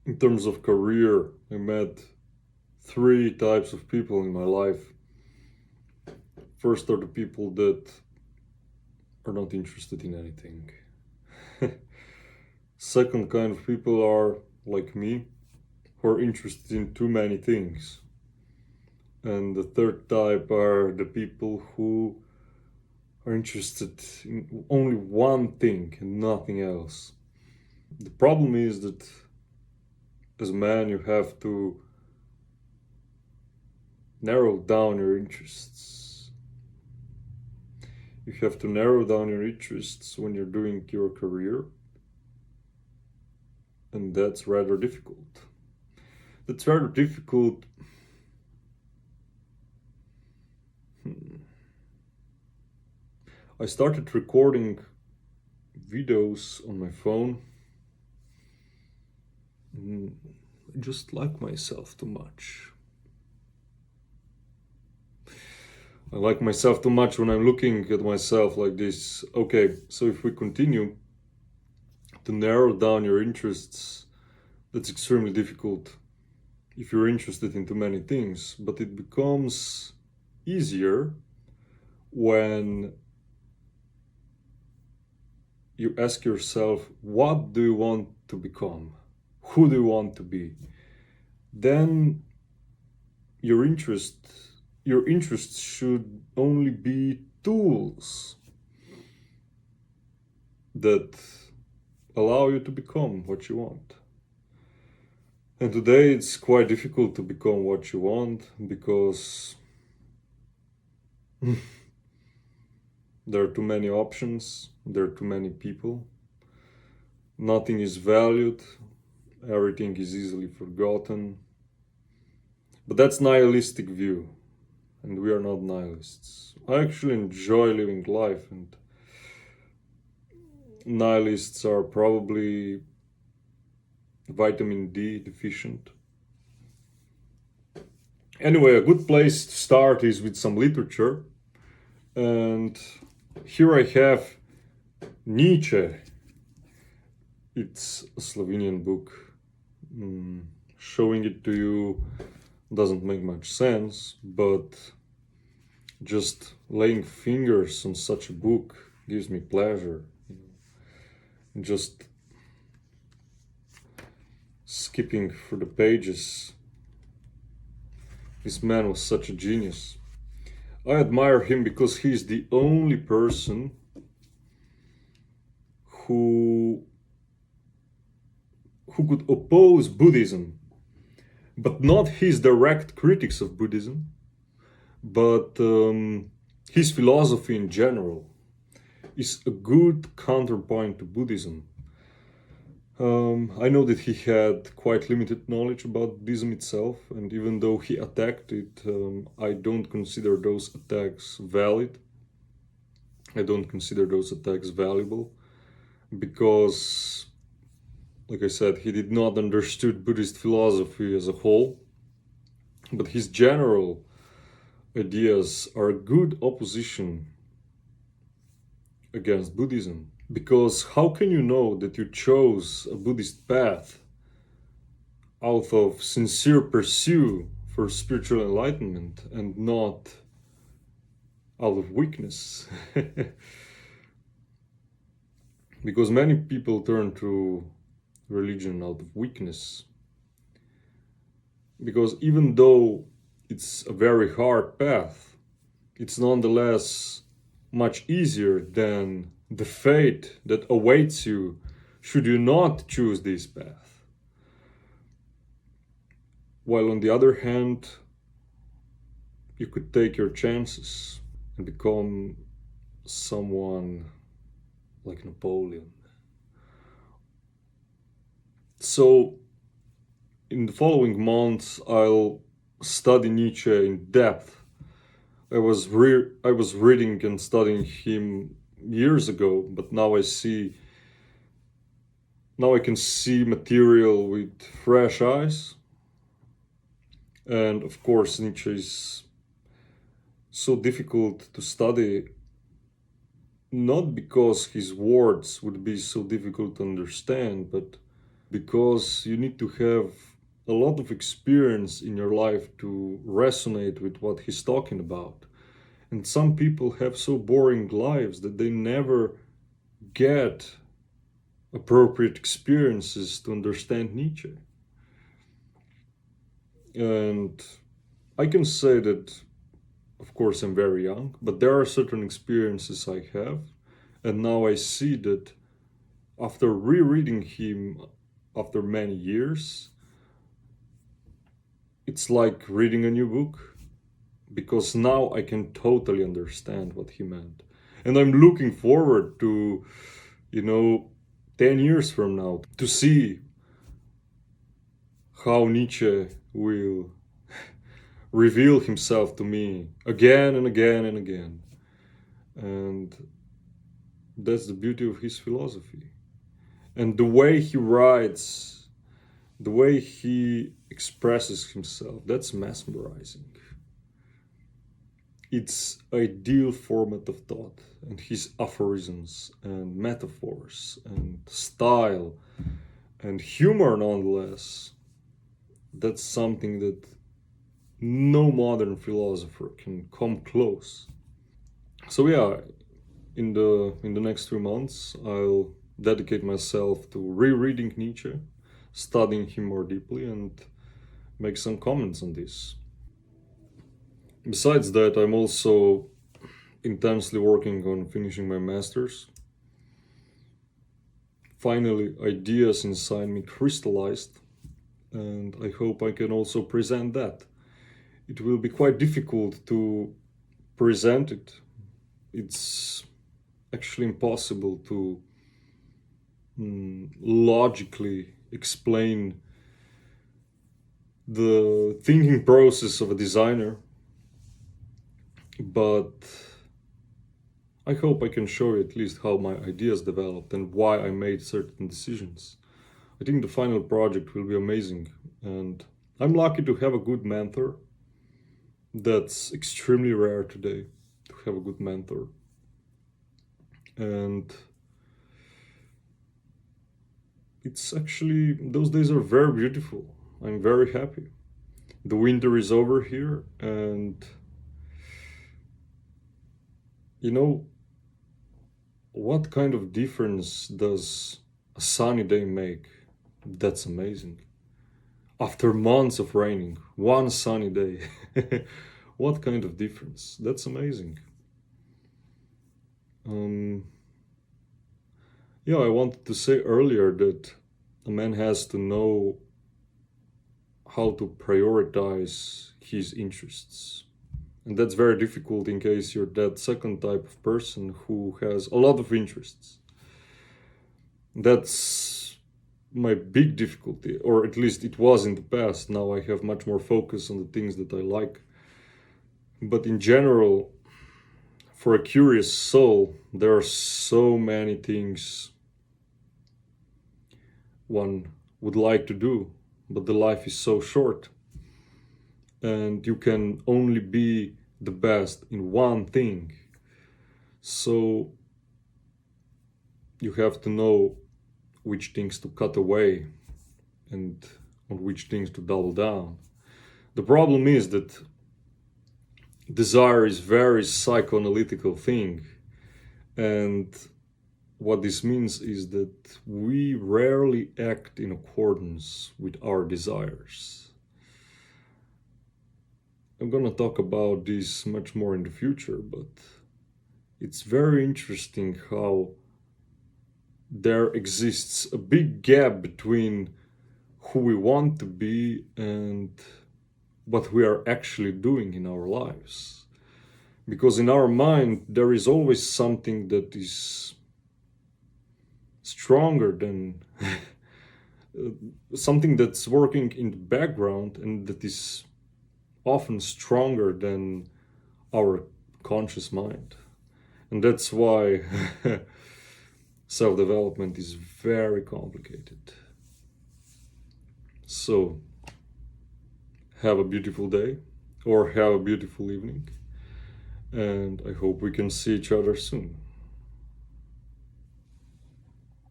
In terms of career, I met three types of people in my life. First are the people that are not interested in anything. Second kind of people are like me, who are interested in too many things. And the third type are the people who are interested in only one thing and nothing else. The problem is that as a man you have to narrow down your interests. You have to narrow down your interests when you're doing your career, and that's rather difficult. That's rather difficult. I started recording videos on my phone. I just like myself too much. I like myself too much when I'm looking at myself like this. Okay, so if we continue to narrow down your interests, that's extremely difficult if you're interested in too many things, but it becomes easier when you ask yourself, what do you want to become? Who do you want to be? Then your interests should only be tools that allow you to become what you want. And today it's quite difficult to become what you want because there are too many options, there are too many people, nothing is valued, everything is easily forgotten. But that's nihilistic view, and we are not nihilists. I actually enjoy living life, and nihilists are probably vitamin D deficient. Anyway, a good place to start is with some literature. And here I have Nietzsche. It's a Slovenian book. Showing it to you doesn't make much sense, but just laying fingers on such a book gives me pleasure. Just skipping through the pages. This man was such a genius. I admire him because he's the only person who could oppose Buddhism, but not his direct critics of Buddhism, but his philosophy in general is a good counterpoint to Buddhism. I know that he had quite limited knowledge about Buddhism itself, and even though he attacked it, I don't consider those attacks valid. I don't consider those attacks valuable, because, like I said, he did not understand Buddhist philosophy as a whole, but his general ideas are a good opposition against Buddhism. Because how can you know that you chose a Buddhist path out of sincere pursuit for spiritual enlightenment and not out of weakness? Because many people turn to religion out of weakness. Because even though it's a very hard path, it's nonetheless much easier than the fate that awaits you should you not choose this path. While on the other hand, you could take your chances and become someone like Napoleon. So in the following months, I'll study Nietzsche in depth. I was reading and studying him years ago, but now I can see material with fresh eyes. And of course, Nietzsche is so difficult to study, not because his words would be so difficult to understand, but because you need to have a lot of experience in your life to resonate with what he's talking about. And some people have so boring lives that they never get appropriate experiences to understand Nietzsche. And I can say that, of course, I'm very young, but there are certain experiences I have. And now I see that after rereading him after many years, it's like reading a new book, because now I can totally understand what he meant. And I'm looking forward to, 10 years from now, to see how Nietzsche will reveal himself to me again and again and again. And that's the beauty of his philosophy. And the way he writes, the way he expresses himself, that's mesmerizing. It's ideal format of thought, and his aphorisms and metaphors and style and humor, nonetheless, that's something that no modern philosopher can come close. So yeah, in the next 3 months, I'll dedicate myself to rereading Nietzsche, studying him more deeply, and make some comments on this. Besides that, I'm also intensely working on finishing my master's. Finally, ideas inside me crystallized, and I hope I can also present that. It will be quite difficult to present it. It's actually impossible to logically explain the thinking process of a designer, but I hope I can show you at least how my ideas developed and why I made certain decisions. I think the final project will be amazing, and I'm lucky to have a good mentor. That's extremely rare today, to have a good mentor. And it's actually, those days are very beautiful. I'm very happy. The winter is over here, and what kind of difference does a sunny day make? That's amazing. After months of raining, one sunny day. What kind of difference? That's amazing. Yeah, I wanted to say earlier that a man has to know how to prioritize his interests. And that's very difficult in case you're that second type of person who has a lot of interests. That's my big difficulty, or at least it was in the past. Now I have much more focus on the things that I like. But in general, for a curious soul, there are so many things one would like to do, but the life is so short, and you can only be the best in one thing. So you have to know which things to cut away and on which things to double down. The problem is that desire is a very psychoanalytical thing, and what this means is that we rarely act in accordance with our desires. I'm gonna talk about this much more in the future, but it's very interesting how there exists a big gap between who we want to be and what we are actually doing in our lives. Because in our mind, there is always something that is stronger than something that's working in the background and that is often stronger than our conscious mind. And that's why self-development is very complicated. So, have a beautiful day or have a beautiful evening, and I hope we can see each other soon.